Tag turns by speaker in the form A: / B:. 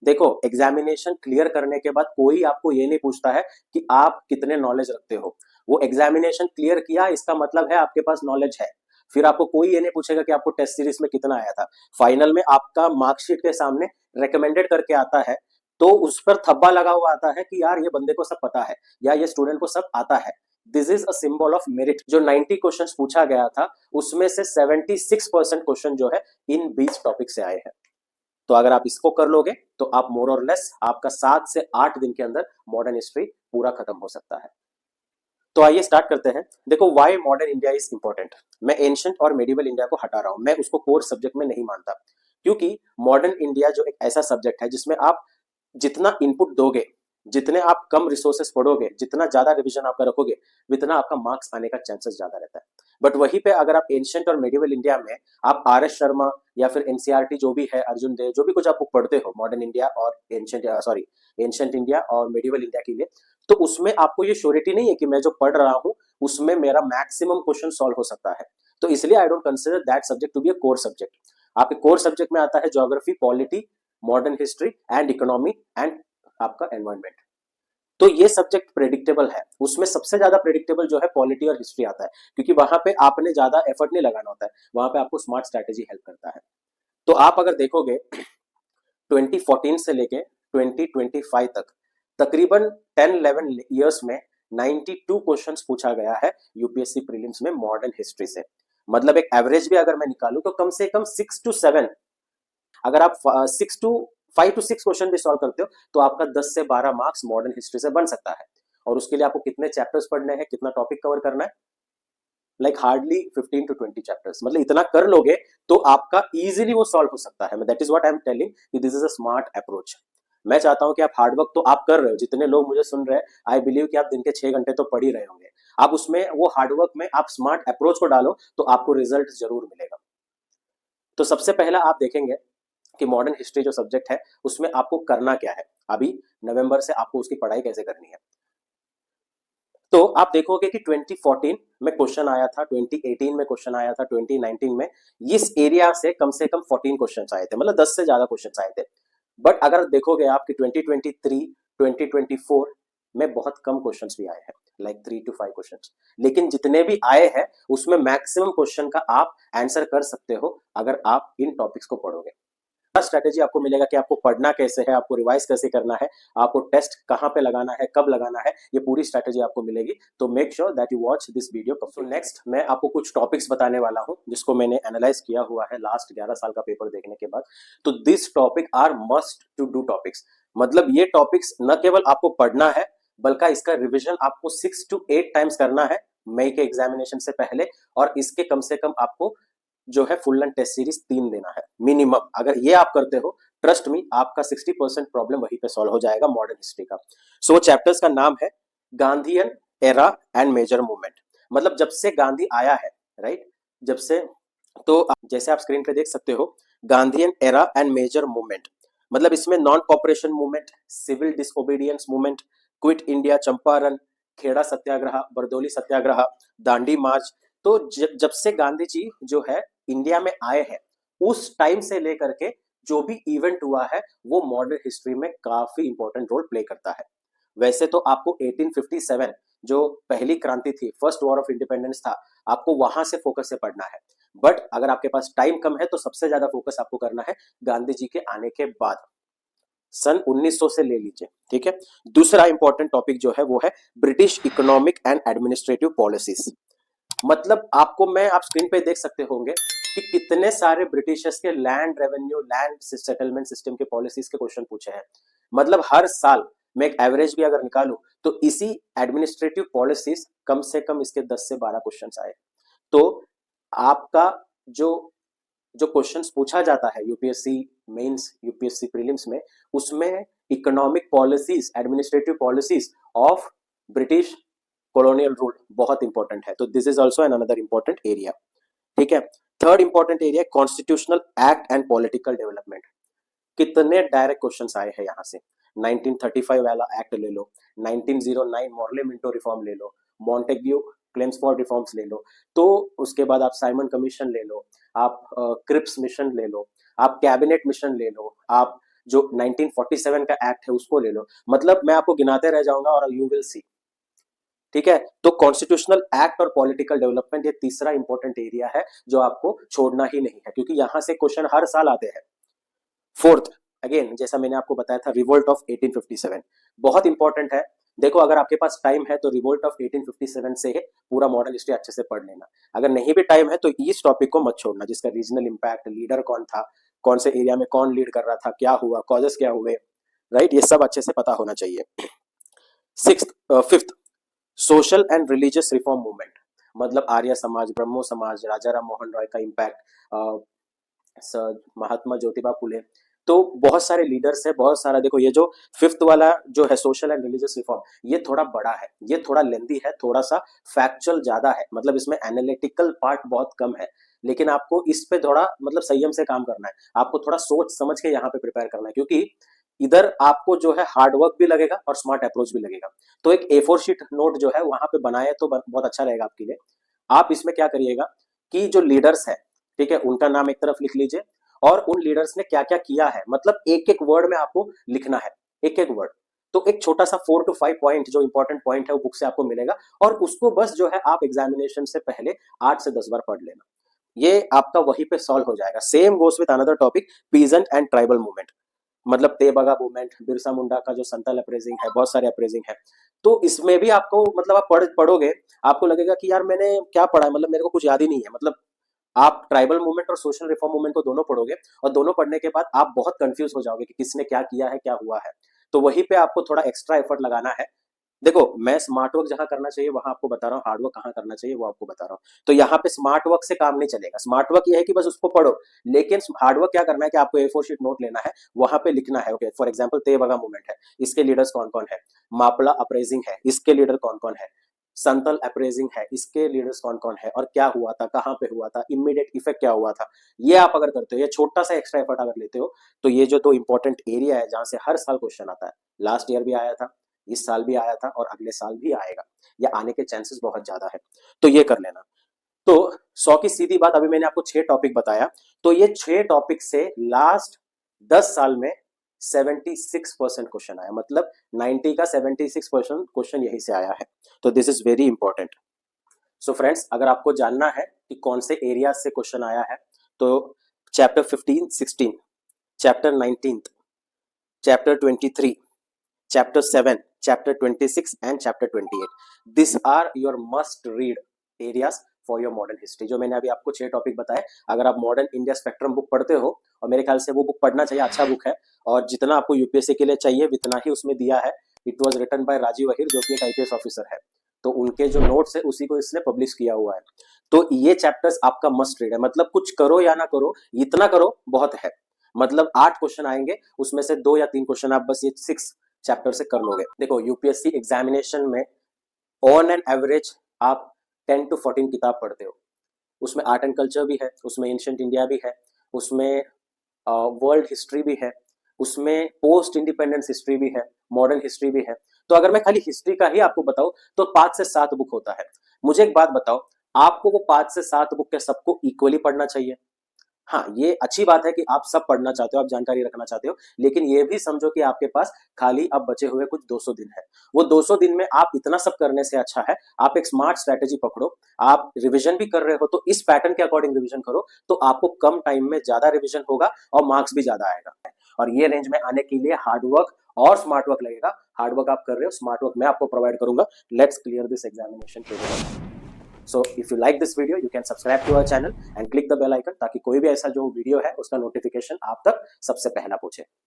A: देखो, examination clear करने के बाद कोई आपको ये नहीं पूछता है कि आप कितने नॉलेज रखते हो। वो एग्जामिनेशन क्लियर किया इसका मतलब है आपके पास नॉलेज है। फिर आपको कोई ये नहीं पूछेगा कि आपको टेस्ट सीरीज में कितना आया था। फाइनल में आपका मार्कशीट के सामने रिकमेंडेड करके आता है, तो उस पर थब्बा लगा हुआ आता है कि यार ये बंदे को सब पता है या ये स्टूडेंट को सब आता है। This is a symbol of merit. जो 90 क्वेश्चंस पूछा गया था उसमें से 76% क्वेश्चन जो है इन 20 टॉपिक से आए हैं। तो अगर आप इसको कर लोगे तो आप मोर और लेस आपका 7 से 8 दिन के अंदर मॉडर्न हिस्ट्री पूरा खत्म हो सकता है। तो आइए स्टार्ट करते हैं। देखो, why modern India is important. मैं एंशिएंट और मेडिवल इंडिया को हटा रहा हूं, मैं उसको कोर सब्जेक्ट में नहीं मानता, क्योंकि मॉडर्न इंडिया जो एक ऐसा सब्जेक्ट है जिसमें आप जितना इनपुट दोगे, जितने आप कम रिसोर्सेस पढ़ोगे, जितना ज्यादा रिवीजन आपका रखोगे, उतना आपका मार्क्स आने का चांसेस ज्यादा रहता है। बट वहीं पे अगर आप एंशिएंट और मेडिवल इंडिया में आप आर एस शर्मा या फिर एनसीईआरटी जो भी है, अर्जुन देव, जो भी कुछ आप पढ़ते हो मॉडर्न इंडिया और एंशिएंट इंडिया और मेडिवल इंडिया के लिए, तो उसमें आपको ये श्योरिटी नहीं है कि मैं जो पढ़ रहा हूं उसमें मेरा मैक्सिमम क्वेश्चन सॉल्व हो सकता है। तो इसलिए I don't consider that subject to be a core subject. आपके कोर सब्जेक्ट में आता है geography, polity, modern history and economy and आपका एनवायरमेंट। तो ये सब्जेक्ट प्रेडिक्टेबल है। उसमें सबसे ज्यादा प्रेडिक्टेबल जो है पॉलिटी और हिस्ट्री आता है, क्योंकि वहां पे आपने ज्यादा एफर्ट नहीं लगाना होता है, वहां पे आपको स्मार्ट स्ट्रैटेजी हेल्प करता है। तो आप अगर देखोगे 2014 से लेके 2025 तक तकरीबन 10-11 ईयर्स में 92 क्वेश्चंस पूछा गया है यूपीएससी प्रीलिम्स में मॉडर्न हिस्ट्री से। मतलब एक एवरेज भी अगर मैं निकालूं तो कम से कम 6 to 7, अगर आप 5 to 6 क्वेश्चन भी सॉल्व करते हो तो आपका 10 से 12 मार्क्स मॉडर्न हिस्ट्री से बन सकता है। और उसके लिए आपको कितने चैप्टर्स पढ़ने हैं, कितना टॉपिक कवर करना है, लाइक हार्डली 15 to 20 चैप्टर्स। मतलब इतना कर लोगे तो आपका इजीली वो सॉल्व हो सकता है। That is what I am telling कि this is a smart approach. मैं चाहता हूं कि आप हार्डवर्क तो आप कर रहे हो, जितने लोग मुझे सुन रहे हैं आई बिलीव कि आप दिन के 6 घंटे तो पढ़ ही रहे होंगे। आप उसमें वो हार्डवर्क में आप स्मार्ट अप्रोच को डालो तो आपको रिजल्ट जरूर मिलेगा। तो सबसे पहला आप देखेंगे कि मॉडर्न हिस्ट्री जो सब्जेक्ट है उसमें आपको करना क्या है। अभी नवंबर से आपको उसकी पढ़ाई कैसे करनी है। तो आप देखोगे कि 2014 में क्वेश्चन आया था, 2018 में क्वेश्चन आया था, 2019 में इस एरिया से कम 14 क्वेश्चन आए थे, मतलब 10 से ज्यादा क्वेश्चन आए थे। बट अगर देखोगे आपकी 2023 2024 में बहुत कम क्वेश्चंस भी आए हैं, लाइक 3 to 5 क्वेश्चंस। लेकिन जितने भी आए हैं उसमें मैक्सिमम क्वेश्चन का आप आंसर कर सकते हो अगर आप इन टॉपिक्स को पढ़ोगे। स्ट्रेटेजी आपको मिलेगा कि आपको पढ़ना कैसे है, आपको रिवाइज कैसे करना है, आपको टेस्ट कहां पे लगाना है, कब लगाना है, ये पूरी स्ट्रेटेजी आपको मिलेगी। तो make sure that you watch this video. So next मैं आपको कुछ टॉपिक्स बताने वाला हूं जिसको मैंने एनालाइज किया हुआ है लास्ट 11 साल का पेपर देखने के बाद। तो this topic are must to do topics. मतलब ये टॉपिक्स न केवल आपको पढ़ना है बल्कि इसका रिविजन आपको 6 to 8 टाइम्स करना है मई के एग्जामिनेशन से पहले। और इसके कम से कम आपको जो है फुल एंड टेस्ट सीरीज 3 देना है मिनिमम। अगर ये आप करते हो, ट्रस्ट मी, आपका 60% प्रॉब्लम वहीं पे सॉल्व हो जाएगा मॉडर्न हिस्ट्री का। सो चैप्टर्स का नाम है Gandhian era and major movement. मतलब जब से गांधी आया है, राइट, जब से। तो जैसे आप स्क्रीन पे देख सकते हो, Gandhian era and major movement, मतलब इसमें non cooperation movement, civil disobedience movement, quit India Champaran, Kheda satyagraha, Bardoli satyagraha, Dandi march. तो जब से गांधी जी जो है इंडिया में आए हैं उस टाइम से लेकर के जो भी इवेंट हुआ है वो मॉडर्न हिस्ट्री में काफी इंपॉर्टेंट रोल प्ले करता है। वैसे तो आपको 1857 जो पहली क्रांति थी, फर्स्ट वॉर ऑफ इंडिपेंडेंस था, आपको वहां से फोकस से पढ़ना है। बट अगर आपके पास टाइम कम है तो सबसे ज्यादा फोकस आपको करना है गांधी जी के आने के बाद, सन 1900 से ले लीजिए, ठीक है। दूसरा इंपॉर्टेंट टॉपिक जो है वो है British economic and administrative policies. मतलब आपको मैं आप स्क्रीन पे देख सकते होंगे कि कितने सारे ब्रिटिशर्स के land revenue, land settlement system के पॉलिसीज के क्वेश्चन पूछे हैं। मतलब हर साल मैं एक एवरेज भी अगर निकालूं तो इसी एडमिनिस्ट्रेटिव पॉलिसीज कम से कम इसके 10 से 12 क्वेश्चन आए। तो आपका जो जो क्वेश्चंस पूछा जाता है यूपीएससी मेंस, यूपीएससी प्रीलिम्स में, उसमें economic policies, administrative policies of British colonial rule बहुत इंपॉर्टेंट है। तो this is also an another important area, ठीक है। Third important area constitutional act and political development. कितने डायरेक्ट क्वेश्चंस आए हैं यहाँ से। 1935 वाला एक्ट ले लो, 1909 मॉर्ले मिंटो रिफॉर्म ले लो, मॉन्टेग्यू क्लेम्स फॉर रिफॉर्म्स ले लो, तो उसके बाद आप साइमन कमीशन ले लो, आप क्रिप्स मिशन ले लो, आप कैबिनेट मिशन ले लो, आप जो 1947 का एक्ट है उसको ले लो, मतलब मैं आपको गिनाते रह जाऊंगा और यू विल सी। ठीक है, तो कॉन्स्टिट्यूशनल एक्ट और पॉलिटिकल डेवलपमेंट ये तीसरा इंपॉर्टेंट एरिया है जो आपको छोड़ना ही नहीं है, क्योंकि यहां से क्वेश्चन हर साल आते हैं। फोर्थ, अगेन जैसा मैंने आपको बताया था, रिवोल्ट ऑफ 1857 बहुत इंपॉर्टेंट है। देखो अगर आपके पास टाइम है तो रिवोल्ट ऑफ 1857 से पूरा मॉडर्न हिस्ट्री अच्छे से पढ़ लेना। अगर नहीं भी टाइम है तो इस टॉपिक को मत छोड़ना, जिसका रीजनल इंपैक्ट, लीडर कौन था, कौन से एरिया में कौन लीड कर रहा था, क्या हुआ, कॉजेस क्या हुए, राइट, ये सब अच्छे से पता होना चाहिए। Fifth, social and religious reform movement, मतलब आर्य समाज, ब्रह्मो समाज, राजा राम मोहन रॉय का इम्पैक्ट, महात्मा ज्योतिबा फुले, तो बहुत सारे लीडर्स है, बहुत सारा। देखो ये जो फिफ्थ वाला जो है सोशल एंड रिलीजियस रिफॉर्म, ये थोड़ा बड़ा है, ये थोड़ा लेंदी है, थोड़ा सा फैक्चुअल ज्यादा है, मतलब इसमें एनालिटिकल पार्ट बहुत कम है, लेकिन आपको इस पे थोड़ा मतलब संयम से काम करना है, आपको थोड़ा सोच समझ के यहाँ पे प्रिपेयर करना है, क्योंकि इधर आपको जो है हार्ड वर्क भी लगेगा और स्मार्ट अप्रोच भी लगेगा। तो एक A4 शीट नोट जो है वहां पे बनाए तो बहुत अच्छा रहेगा आपके लिए। आप इसमें क्या करिएगा कि जो लीडर्स है, ठीक है, उनका नाम एक तरफ लिख लीजिए और उन लीडर्स ने क्या क्या किया है, मतलब एक एक वर्ड में आपको लिखना है, एक एक वर्ड। तो एक छोटा सा 4 to 5 पॉइंट जो इंपॉर्टेंट पॉइंट है वो बुक से आपको मिलेगा, और उसको बस जो है आप एग्जामिनेशन से पहले 8 से 10 बार पढ़ लेना, ये आपका वहीं पे सॉल्व हो जाएगा। Same goes with another topic, peasant and tribal movement, मतलब तेबगा मूवमेंट, बिरसा मुंडा का जो संथाल अपरेजिंग है, बहुत सारे अपरेजिंग है। तो इसमें भी आपको मतलब आप पढ़ोगे, आपको लगेगा कि यार मैंने क्या पढ़ा है, मतलब मेरे को कुछ याद ही नहीं है। मतलब आप ट्राइबल मूवमेंट और सोशल रिफॉर्म मूवमेंट को दोनों पढ़ोगे और दोनों पढ़ने के बाद आप बहुत कंफ्यूज हो जाओगे कि किसने क्या किया है, क्या हुआ है। तो वहीं पे आपको थोड़ा एक्स्ट्रा एफर्ट लगाना है। देखो मैं स्मार्ट वर्क जहां करना चाहिए वहां आपको बता रहा हूँ, हार्ड वर्क कहाँ करना चाहिए वो आपको बता रहा हूँ। तो यहाँ पे स्मार्ट वर्क से काम नहीं चलेगा, स्मार्ट वर्क ये है कि बस उसको पढ़ो, लेकिन हार्ड वर्क क्या करना है कि आपको A4 शीट नोट लेना है, वहां पे लिखना है। ओके, फॉर एग्जाम्पल तेबगा मूवमेंट है, इसके लीडर्स कौन कौन है, मापला अपरेजिंग है, इसके लीडर कौन कौन है, संतल अपरेजिंग है, इसके लीडर्स कौन कौन है, और क्या हुआ था, कहाँ पे हुआ था, इमीडिएट इफेक्ट क्या हुआ था। ये आप अगर करते हो, ये छोटा सा एक्स्ट्रा एफर्ट अगर लेते हो, तो ये जो दो इंपॉर्टेंट एरिया है जहां से हर साल क्वेश्चन आता है, लास्ट ईयर भी आया था, इस साल भी आया था और अगले साल भी आएगा, या आने के चांसेस बहुत ज्यादा है, तो ये कर लेना। तो 100 की सीधी बात, अभी मैंने आपको 6 टॉपिक बताया, तो ये 6 टॉपिक से लास्ट 10 साल में 76% क्वेश्चन आया, मतलब 90 का 76% क्वेश्चन यही से आया है। तो this is very important. So friends, अगर आपको जानना है कि कौन से एरिया से क्वेश्चन आया है, तो chapter 15, 16, chapter 19, chapter 23, chapter 7, chapter 26 and chapter 28, these are your must read areas for your modern history। जो मैंने अभी आपको 6 टॉपिक बताए, अगर आप मॉडर्न इंडिया स्पेक्ट्रम बुक पढ़ते हो, और मेरे ख्याल से वो बुक पढ़ना चाहिए, अच्छा बुक है, और जितना आपको यूपीएससी के लिए चाहिए उतना ही उसमें दिया है। It was written by Rajiv Ahir, जो कि एक आईपीएस ऑफिसर है, तो उनके जो नोट्स है उसी को इसने पब्लिश किया हुआ है। तो ये चैप्टर्स आपका मस्ट रीड है, मतलब कुछ करो या ना करो, इतना करो बहुत है। मतलब 8 क्वेश्चन आएंगे, उसमें से 2 या 3 क्वेश्चन आप बस ये 6 चैप्टर से कर लोगे। देखो यूपीएससी एग्जामिनेशन में ऑन एन एवरेज आप 10 to 14 किताब पढ़ते हो, उसमें आर्ट एंड कल्चर भी है, उसमें एंशिएंट इंडिया भी है, उसमें वर्ल्ड हिस्ट्री भी है, उसमें पोस्ट इंडिपेंडेंस हिस्ट्री भी है, मॉडर्न हिस्ट्री भी है। तो अगर मैं खाली हिस्ट्री का ही आपको बताऊं तो 5 से 7 बुक होता है। मुझे एक बात बताओ, आपको वो 5 से 7 बुक के सबको इक्वली पढ़ना चाहिए? हाँ, ये अच्छी बात है कि आप सब पढ़ना चाहते हो, आप जानकारी रखना चाहते हो, लेकिन ये भी समझो कि आपके पास खाली अब बचे हुए कुछ 200 दिन है। वो 200 दिन में आप इतना सब करने से अच्छा है आप एक स्मार्ट स्ट्रेटेजी पकड़ो, आप रिवीजन भी कर रहे हो तो इस पैटर्न के अकॉर्डिंग रिवीजन करो, तो आपको कम टाइम में ज्यादा रिवीजन होगा और मार्क्स भी ज्यादा आएगा। और ये रेंज में आने के लिए हार्ड वर्क और स्मार्ट वर्क लगेगा। हार्ड वर्क आप कर रहे हो, स्मार्ट वर्क मैं आपको प्रोवाइड करूंगा। Let's clear this examination together. So if you like this video, you can subscribe to our channel and click the bell icon, ताकि कोई भी ऐसा जो वीडियो है उसका नोटिफिकेशन आप तक सबसे पहला पहुंचे।